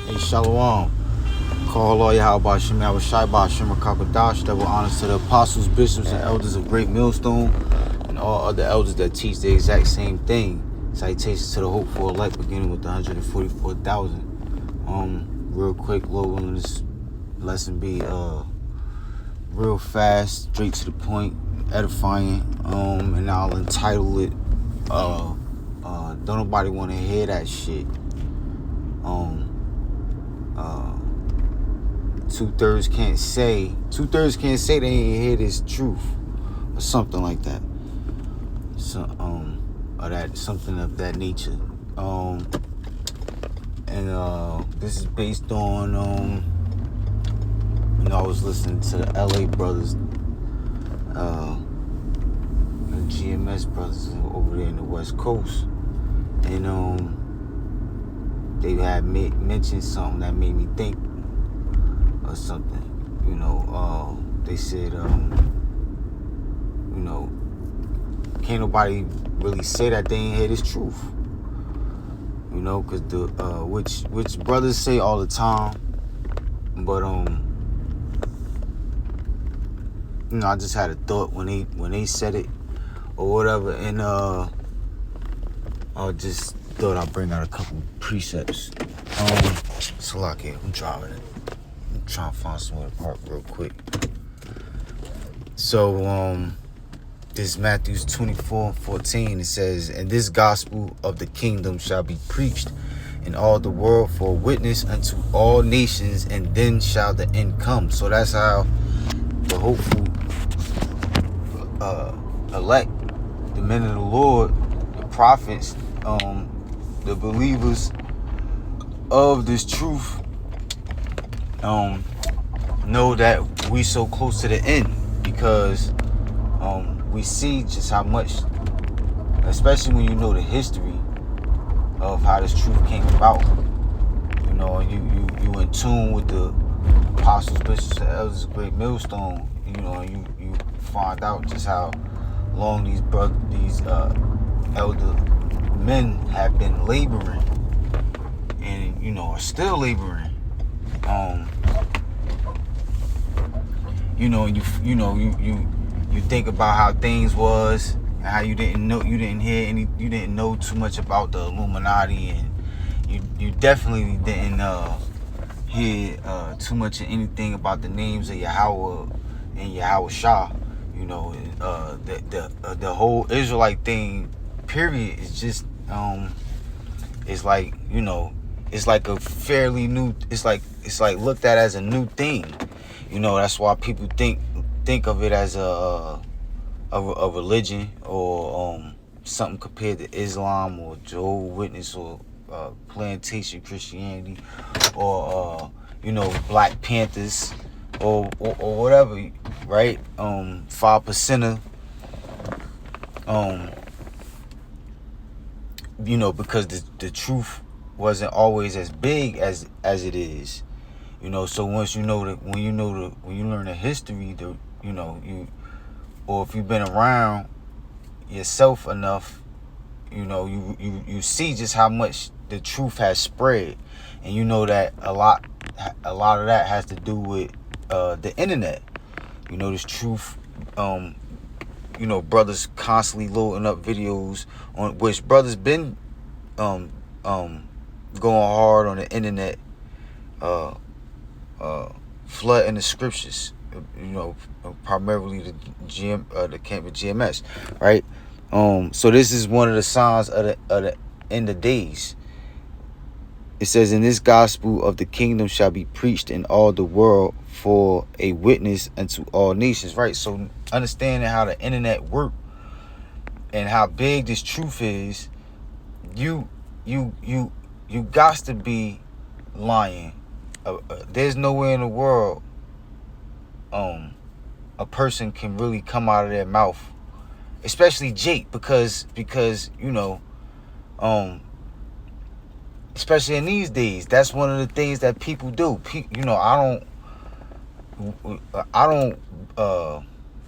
Hey, Shalom. Call all Yahweh Shem Shai Shem Kakadash. Double honors to the apostles, bishops, and elders of Great Millstone, and all other elders that teach the exact same thing. Citations to the hope for elect, beginning with the 144,000. Real quick, Lord, on this lesson be real fast, straight to the point, edifying. And I'll entitle it "Don't nobody want to hear that shit." Two-thirds can't say they ain't hear this truth, or something like that. So or that something of that nature. This is based on I was listening to the LA brothers, the GMS brothers over there in the West Coast, and they had mentioned something that made me think or something. They said can't nobody really say that they ain't hear this truth. Because the which brothers say all the time, but I just had a thought when they said it or whatever, and I just thought I'd bring out a couple precepts. Salaki, I'm driving it. I'm trying to find somewhere to park real quick. So this is Matthew 24:14. It says, "And this gospel of the kingdom shall be preached in all the world for a witness unto all nations, and then shall the end come." So that's how the hopeful elect, the men of the Lord, the prophets, the believers of this truth, know that we so close to the end, because we see just how much, especially when you know the history of how this truth came about. You in tune with the apostles, bishops, and elders of Great Millstone. You find out just how long these elder men have been laboring, and are still laboring. You think about how things was, and how you didn't know too much about the Illuminati, and you definitely didn't hear too much of anything about the names of Yahweh and Yahweh Shah. The whole Israelite thing, period, is just it's like it's like a fairly new. It's like looked at as a new thing. That's why people think of it as a religion, or something compared to Islam or Jehovah's Witness, or plantation Christianity, or Black Panthers, or whatever, right? 5%er, because the truth wasn't always as big as it is. So once when you learn the history, or if you've been around yourself enough, you see just how much the truth has spread, and that a lot of that has to do with the internet. This truth, brothers constantly loading up videos on which brothers been going hard on the internet, flooding the scriptures, primarily the camp of GMS, right? So this is one of the signs of the end of days. It says, "In this gospel of the kingdom shall be preached in all the world for a witness unto all nations," right? So understanding how the internet work and how big this truth is, you got to be lying. There's nowhere in the world a person can really come out of their mouth, especially Jake, because especially in these days, that's one of the things that people do. I don't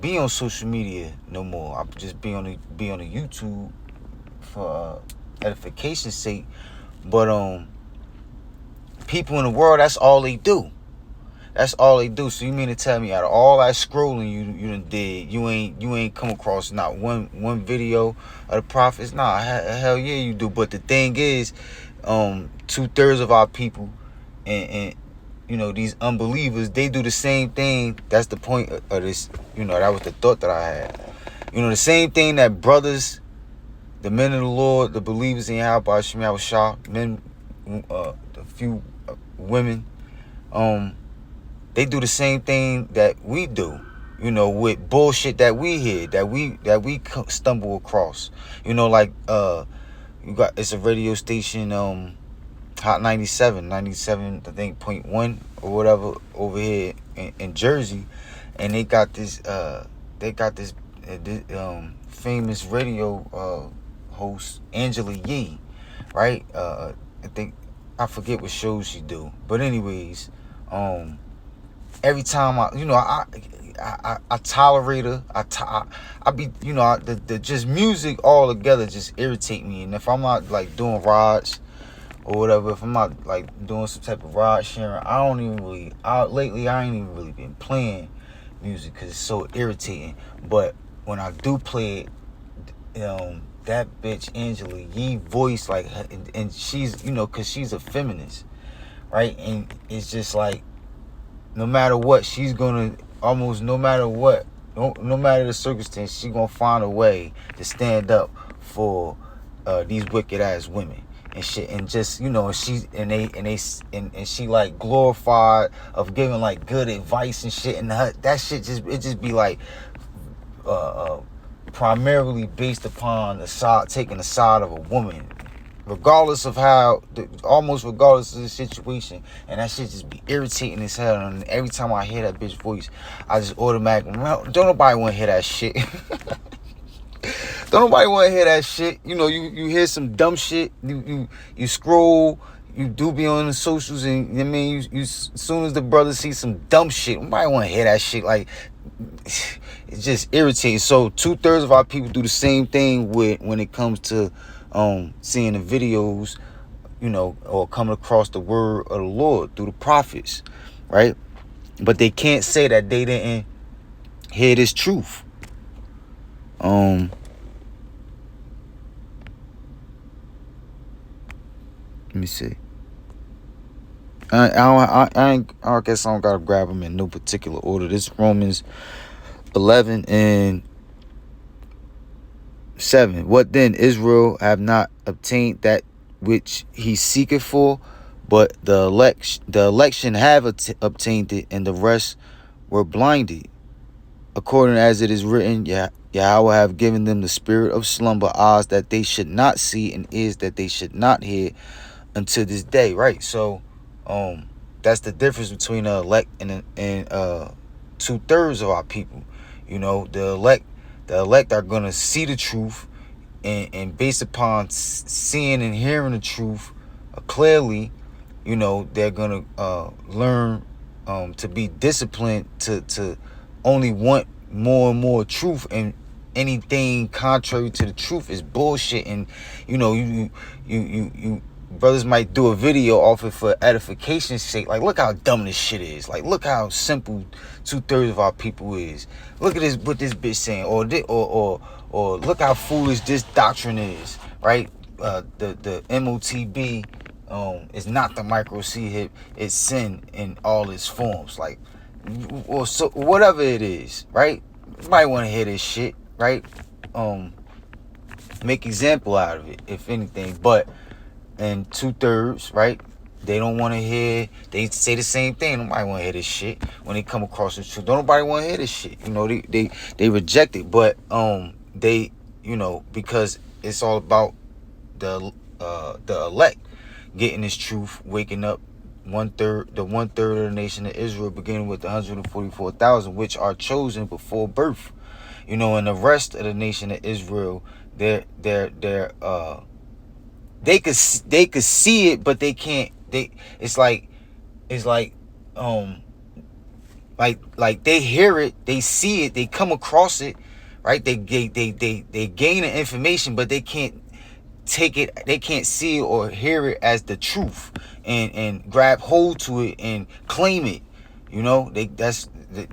be on social media no more. I just be on the YouTube for edification's sake. But people in the world, that's all they do. That's all they do. So you mean to tell me out of all that scrolling you done did, you ain't come across not one video of the prophets? Nah, hell yeah you do. But the thing is, 2/3 of our people and these unbelievers, they do the same thing. That's the point of this. That was the thought that I had. The same thing that brothers, the men of the Lord, the believers in Yahweh Shem Shah, men, a few women, they do the same thing that we do, with bullshit that we hear, that we stumble across. Like it's a radio station, Hot 97, I think, .1 or whatever over here in Jersey, and they got this famous radio host, Angela Yee, right? I forget what shows she do, but anyways, every time I tolerate her, I be the just music all together just irritate me, and if I'm not like doing rides or whatever, if I'm not like doing some type of ride sharing, lately I ain't even really been playing music because it's so irritating. But when I do play it, that bitch Angela Yee voice, like, and she's, because she's a feminist, right? And it's just like, no matter what, she's gonna, almost no matter what, no matter the circumstance, she's gonna find a way to stand up for these wicked ass women and shit. And just, she like glorified of giving like good advice and shit, and that shit just be like primarily based upon taking the side of a woman, regardless of almost regardless of the situation. And that shit just be irritating as hell. And every time I hear that bitch voice, I just automatically, don't nobody want to hear that shit. Don't nobody want to hear that shit. You hear some dumb shit, you scroll, you do be on the socials, and you as soon as the brothers see some dumb shit, nobody want to hear that shit. Like, it's just irritating. So 2/3 of our people do the same thing when it comes to seeing the videos, or coming across the word of the Lord through the prophets, right? But they can't say that they didn't hear this truth. Let me see. I guess I don't gotta grab them in no particular order. This Romans 11 and 7. What then? Israel have not obtained that which he seeketh for, but the election have obtained it, and the rest were blinded. According as it is written, Yahweh have given them the spirit of slumber, eyes that they should not see, and ears that they should not hear, until this day. Right? So that's the difference between the elect and 2/3 of our people. The elect are gonna see the truth, and based upon seeing and hearing the truth clearly, they're gonna learn to be disciplined, to only want more and more truth, and anything contrary to the truth is bullshit. And you brothers might do a video off it for edification's sake. Like, look how dumb this shit is. Like, look how simple 2/3 of our people is. Look at this, what this bitch saying, or look how foolish this doctrine is, right? The MOTB is not the micro C hip. It's sin in all its forms. Like, or so whatever it is, right? You might want to hear this shit, right? Make example out of it, if anything. But and 2/3, right? They don't want to hear. They say the same thing. Nobody want to hear this shit when they come across the truth. Don't nobody want to hear this shit. They reject it. But they because it's all about the elect getting this truth, waking up. The 1/3 of the nation of Israel, beginning with the 144,000, which are chosen before birth. And the rest of the nation of Israel, they could see it, but they can't. It's like they hear it, they see it, they come across it, right? They gain the information, but they can't take it, they can't see it or hear it as the truth, and grab hold to it and claim it. You know, that's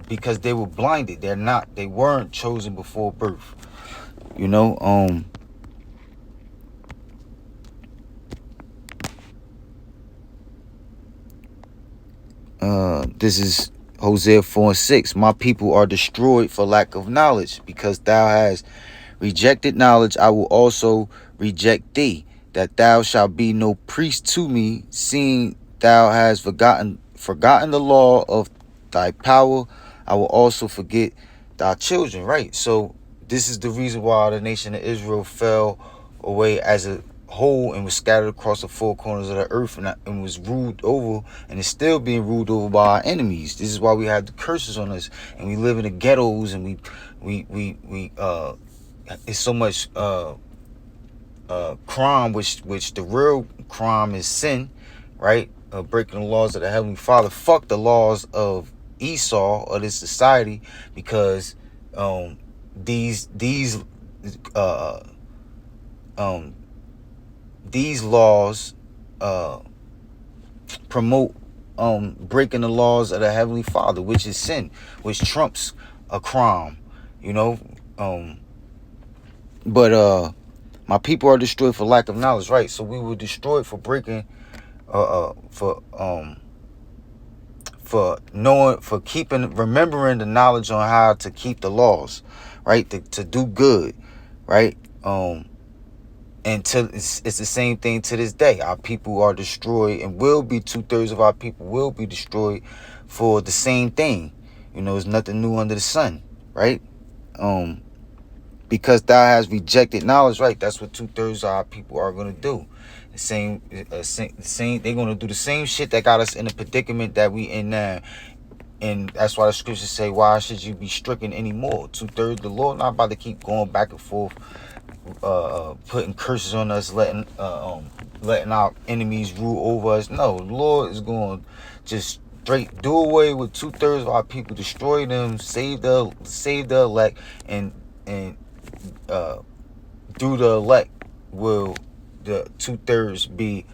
because they were blinded. They weren't chosen before birth. You know, this is Hosea 4:6. My people are destroyed for lack of knowledge, because thou hast rejected knowledge. I will also reject thee, that thou shalt be no priest to me, seeing thou hast forgotten the law of thy power. I will also forget thy children. Right. So this is the reason why the nation of Israel fell away as a whole and was scattered across the four corners of the earth, and was ruled over, and is still being ruled over by our enemies. This is why we have the curses on us, and we live in the ghettos, and we it's so much crime, which the real crime is sin, right? Breaking the laws of the Heavenly Father. Fuck the laws of Esau or this society, because these laws promote breaking the laws of the Heavenly Father, which is sin, which trumps a crime, you know. But my people are destroyed for lack of knowledge, right? So we were destroyed for breaking, for knowing, for remembering the knowledge on how to keep the laws, right? To do good, right? And it's the same thing to this day. Our people are destroyed, and will be 2/3 of our people will be destroyed for the same thing. You know, there's nothing new under the sun, right? Because thou hast rejected knowledge, right? That's what 2/3 of our people are gonna do. The same. They're gonna do the same shit that got us in the predicament that we in now. And that's why the scriptures say, why should you be stricken anymore? 2/3, the Lord not about to keep going back and forth, putting curses on us, letting our enemies rule over us. No, the Lord is going to just straight do away with 2/3 of our people, destroy them, save the elect, and through the elect will the 2/3 be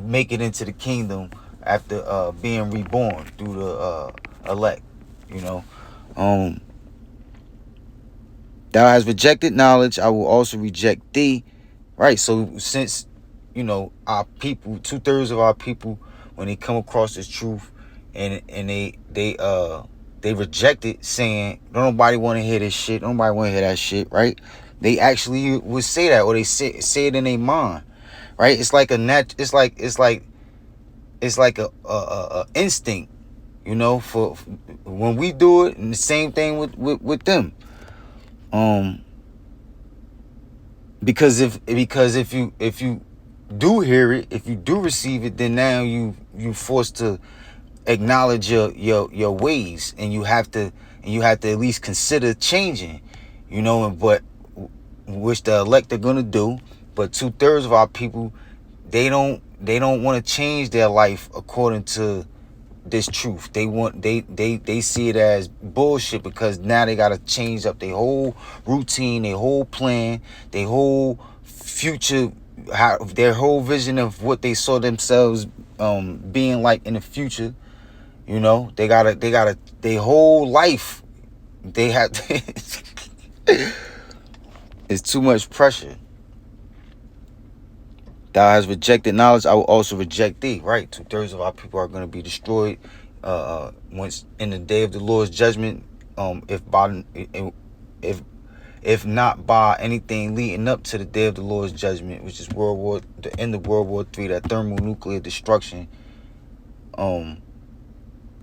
make it into the kingdom after being reborn through the elect. You know, thou hast rejected knowledge, I will also reject thee. Right. So since, you know, our people, 2/3 of our people, when they come across this truth, and they reject it, saying don't nobody want to hear this shit, don't nobody want to hear that shit, right? They actually would say that, or they say it in their mind, right? It's like a instinct, you know, for when we do it, and the same thing with them. Because if you do hear it, if you do receive it, then now you forced to acknowledge your ways, and you have to at least consider changing, you know. And but which the elect are gonna do, but 2/3 of our people, they don't want to change their life according to this truth. They see it as bullshit, because now they gotta change up their whole routine, their whole plan, their whole future, their whole vision of what they saw themselves being like in the future. You know, they gotta their whole life, they have it's too much pressure. Thou hast rejected knowledge, I will also reject thee. Right. 2/3 of our people are going to be destroyed once in the day of the Lord's judgment. If not by anything leading up to the day of the Lord's judgment, which is the end of World War III, that thermonuclear destruction,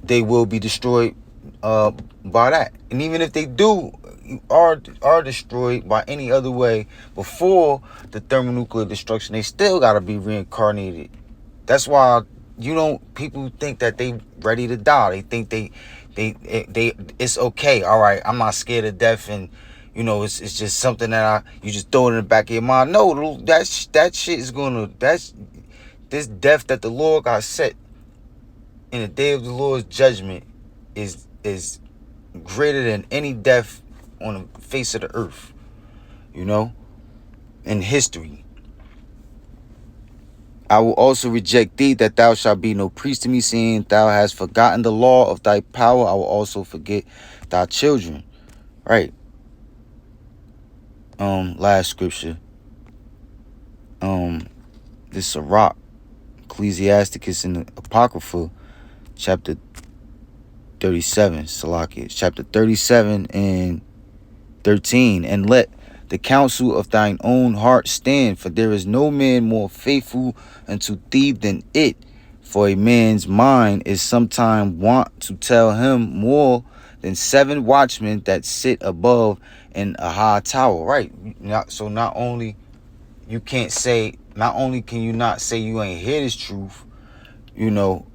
they will be destroyed by that. And even if they are destroyed by any other way before the thermonuclear destruction, they still got to be reincarnated. That's why people think that they ready to die. They think they it's okay. All right, I'm not scared of death, and you know, it's just something that you just throw it in the back of your mind. No, that shit is this death that the Lord got set in the day of the Lord's judgment is greater than any death on the face of the earth. You know, in history. I will also reject thee, that thou shalt be no priest to me, seeing thou hast forgotten the law of thy power. I will also forget thy children. Right. Last scripture. This Sirach, Ecclesiasticus in the Apocrypha, chapter 37, Salakia, chapter 37 and 13. And let the counsel of thine own heart stand, for there is no man more faithful unto thee than it. For a man's mind is sometime wont to tell him more than 7 watchmen that sit above in a high tower. Right. So not only can you not say you ain't hear this truth, you know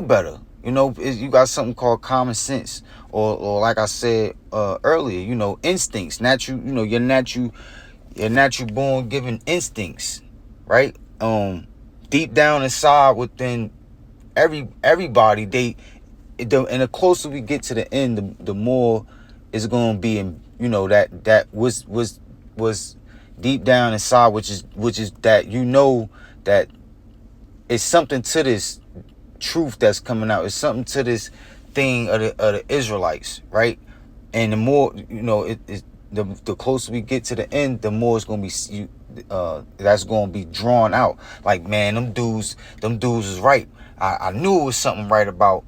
better. You got something called common sense, or like I said earlier, instincts, natural, your natural born given instincts, right? Deep down inside within everybody, and the closer we get to the end, the more it's gonna be in, that was deep down inside, which is that that it's something to this truth that's coming out. It's something to this thing of the Israelites, right? And the more, the closer we get to the end, the more it's gonna be that's gonna be drawn out. Like, man, them dudes is right. I knew it was something right about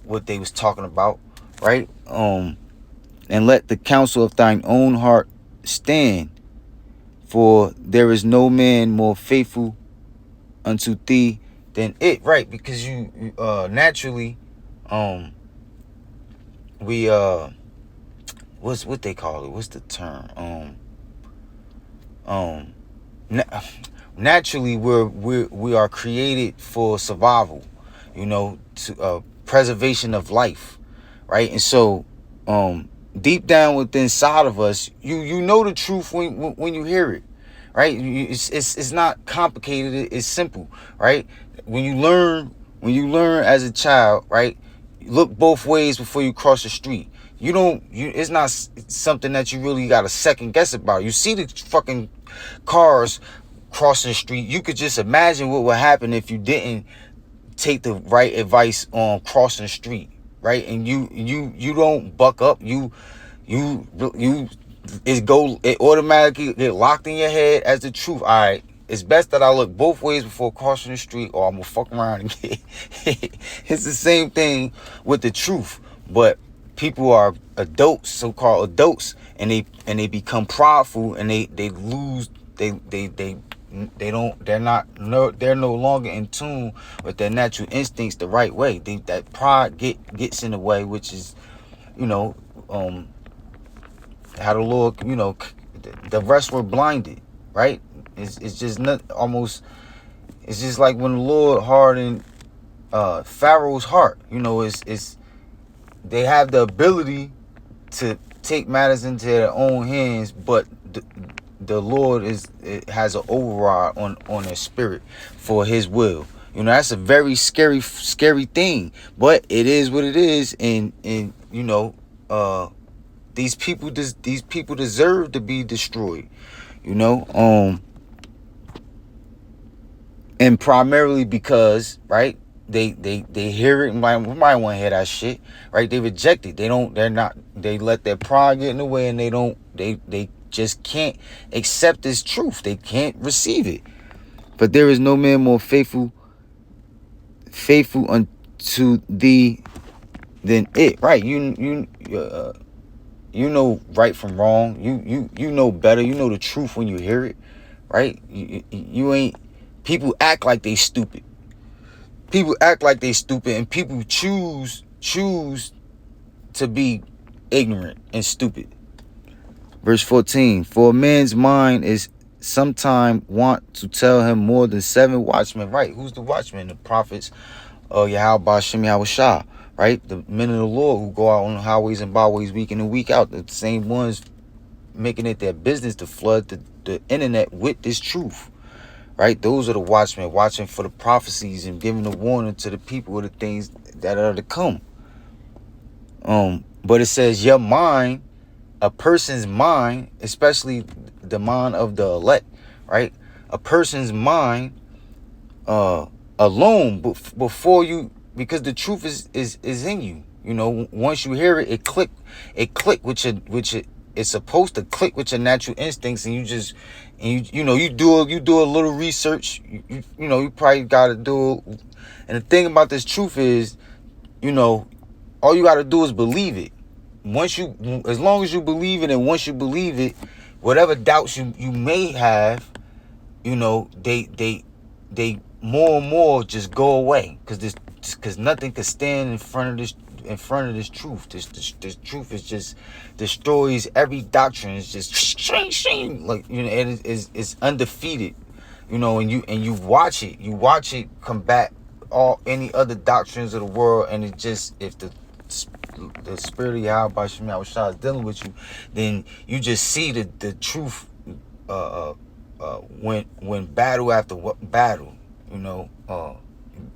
what they was talking about, right? And let the counsel of thine own heart stand, for there is no man more faithful unto thee than it. Right? Because you naturally, we what they call it? What's the term? Naturally we are created for survival, to preservation of life, right? And so deep down within inside of us, you know the truth when you hear it, right? It's not complicated. It's simple, right? When you learn as a child, right? Look both ways before you cross the street. It's not something that you really got to second guess about. You see the fucking cars crossing the street. You could just imagine what would happen if you didn't take the right advice on crossing the street, right? And you don't buck up. It automatically get locked in your head as the truth. All right, it's best that I look both ways before crossing the street, or I'm gonna fuck around and get hit. It's the same thing with the truth, but people are adults, so-called adults, and they become prideful, and they lose. They're no longer in tune with their natural instincts the right way. That pride gets in the way, which is, how the Lord, the rest were blinded, right? It's just not almost. It's just like when the Lord hardened Pharaoh's heart. It's they have the ability to take matters into their own hands, but the Lord has an override on their spirit for His will. That's a very scary thing, but it is what it is, and these people deserve to be destroyed, and primarily because, right, they hear it, and might want to hear that shit, right? They reject it. They let their pride get in the way, and they just can't accept this truth. They can't receive it. But there is no man more faithful unto thee than it. Right? You know right from wrong. You know better. You know the truth when you hear it. Right? You ain't. People act like they stupid. And people choose to be ignorant and stupid. Verse 14, for a man's mind is sometime want to tell him more than 7 watchmen. Right? Who's the watchmen? The prophets of Yahweh Shem Yahweh Shah. Right? The men of the Lord who go out on the highways and byways week in and week out. The same ones making it their business to flood the internet with this truth. Right? Those are the watchmen, watching for the prophecies and giving the warning to the people of the things that are to come. But it says your mind a person's mind, especially the mind of the elect, right? A person's mind alone before you, because the truth is in you. You know, once you hear it, it click with your, it's supposed to click with your natural instincts, and you just, and you know, you do a little research. You know, you probably got to do. And the thing about this truth is, you know, all you got to do is believe it. As long as you believe it, and once you believe it, whatever doubts you may have, you know, they more and more just go away, because nothing can stand in front of this truth. This truth is just destroys every doctrine. It's just like, you know, it is undefeated, you know. And you watch it combat any other doctrines of the world, and it just, if the spirit of Yahweh Shem Yahushua is dealing with you, then you just see the truth when battle after battle, you know,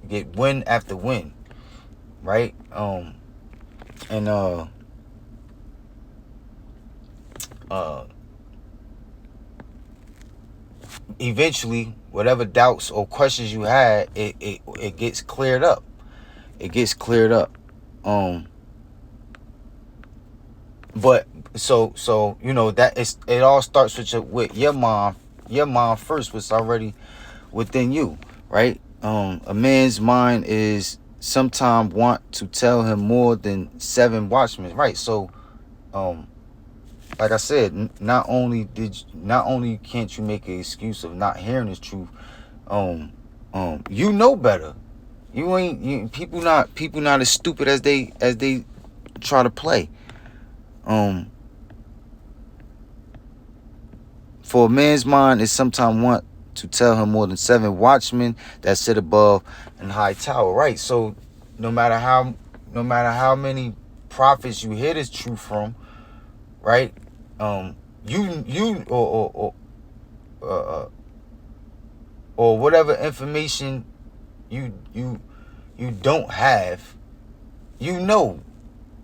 get win after win, right? And eventually, whatever doubts or questions you had, it gets cleared up. It gets cleared up. But so you know, that it all starts with your mom first, was already within you, right? A man's mind is sometimes want to tell him more than 7 watchmen, right? So like I said, not only can't you make an excuse of not hearing this truth, you know better. People not as stupid as they try to play. For a man's mind is sometimes want to tell him more than 7 watchmen that sit above an high tower, right? So no matter how many prophets you hear this truth from, right? You or whatever information you don't have, you know,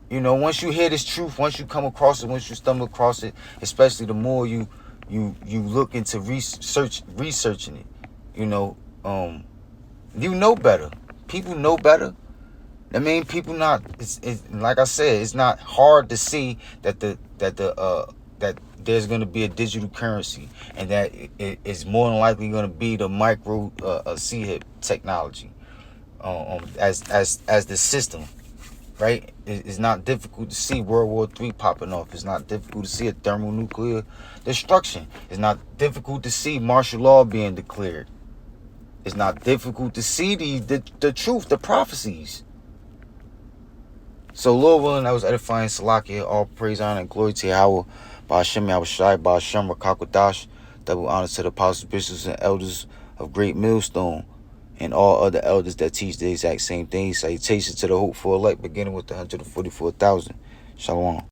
once you hear this truth, once you come across it, once you stumble across it, especially the more you look into researching it, you know better. People know better. I mean, people not. It's like I said, it's not hard to see that that there's going to be a digital currency, and that it's more than likely going to be the micro CHIP technology, as the system. Right? It's not difficult to see World War III popping off. It's not difficult to see a thermonuclear destruction. It's not difficult to see martial law being declared. It's not difficult to see the truth, the prophecies. So, Lord willing, that was edifying. Salakia. All praise, honor, and glory to Yahweh. Ba'ashem Yahushai, Ba'ashem Rakakwadash. Double honor to the apostles, bishops, and elders of Great Millstone, and all other elders that teach the exact same thing. Salutations to the hopeful elect, beginning with the 144,000. Shalom.